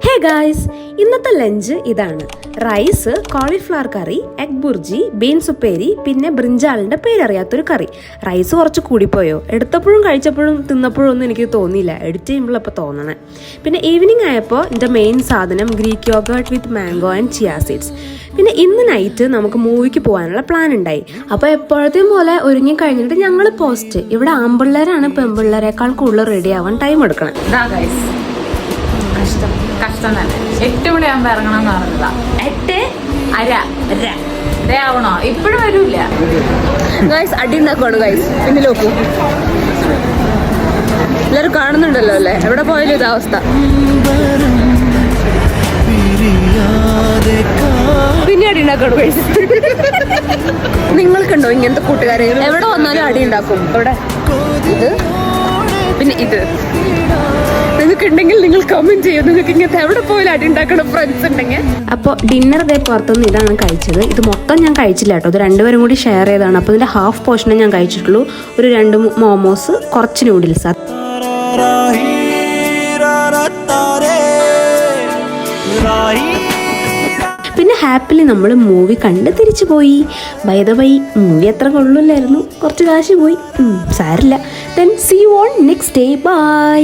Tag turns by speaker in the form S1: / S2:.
S1: Hey guys, ഇന്നത്തെ lunch ഇതാണ്. Rice, cauliflower കറി, egg bhurji, beans ഉപ്പേരി, പിന്നെ ബ്രിഞ്ചാളിൻ്റെ പേരറിയാത്തൊരു കറി. റൈസ് കുറച്ച് കൂടിപ്പോയോ? എടുത്തപ്പോഴും കഴിച്ചപ്പോഴും തിന്നപ്പോഴും ഒന്നും എനിക്ക് തോന്നിയില്ല. എഡിറ്റ് ചെയ്യുമ്പോഴപ്പോൾ തോന്നണേ. പിന്നെ ഈവനിങ് ആയപ്പോൾ എൻ്റെ മെയിൻ സാധനം Greek yoghurt with mango and chia seeds. പിന്നെ ഇന്ന് നൈറ്റ് നമുക്ക് മൂവിക്ക് പോകാനുള്ള പ്ലാൻ ഉണ്ടായി. അപ്പോൾ എപ്പോഴത്തെയും പോലെ ഒരുങ്ങി കഴിഞ്ഞിട്ട് ഞങ്ങൾ പോസ്റ്റ്. ഇവിടെ ആൺപിള്ളേരാണ് പെൺപിള്ളേരെക്കാൾ കൂടുതൽ റെഡി ആവാൻ ടൈം എടുക്കണം.
S2: കഷ്ടം തന്നെ. 8 മണിയാകുമ്പോ ഇറങ്ങണം എന്ന് പറഞ്ഞതാ. 8:30 ആവണോ? ഇപ്പഴും വരൂല.
S1: ഗൈസ് അടി ഉണ്ടാക്കുവാണ് ഗൈസ്. പിന്നെ നോക്കൂ, എല്ലാവരും കാണുന്നുണ്ടല്ലോ അല്ലേ? എവിടെ പോയാലും ഇതാ അവസ്ഥ. പിന്നെ അടി ഉണ്ടാക്കണം ഗൈസ്. നിങ്ങൾക്കുണ്ടോ ഇങ്ങനത്തെ കൂട്ടുകാരെ? എവിടെ വന്നാലും അടി ഉണ്ടാക്കും. ഇവിടെ ഇത് പിന്നെ ഇത് നിങ്ങൾക്ക് ഉണ്ടെങ്കിൽ നിങ്ങൾ കമന്റ് ചെയ്യും. നിങ്ങൾക്ക് ഇങ്ങനത്തെ എവിടെ പോയാലും അടി ഉണ്ടാക്കണം ഫ്രണ്ട്സ് ഉണ്ടെങ്കിൽ. അപ്പോൾ ഡിന്നർ ഡേ പുറത്തുനിന്ന് ഇതാണ് കഴിച്ചത്. ഇത് മൊത്തം ഞാൻ കഴിച്ചില്ല കേട്ടോ. ഇത് രണ്ടുപേരും കൂടി ഷെയർ ചെയ്തതാണ്. അപ്പോൾ ഇതിൻ്റെ ഹാഫ് പോർഷനേ ഞാൻ കഴിച്ചിട്ടുള്ളൂ. ഒരു 2 മോമോസ്, കുറച്ച് നൂഡിൽസ്. പിന്നെ ഹാപ്പിലി നമ്മൾ മൂവി കണ്ട് തിരിച്ചു പോയി. ബൈ ദ വൈ മൂവി അത്ര കൊള്ളില്ലായിരുന്നു, കുറച്ച് കാശ് പോയി. സാരില്ല. Then see you on next day. By.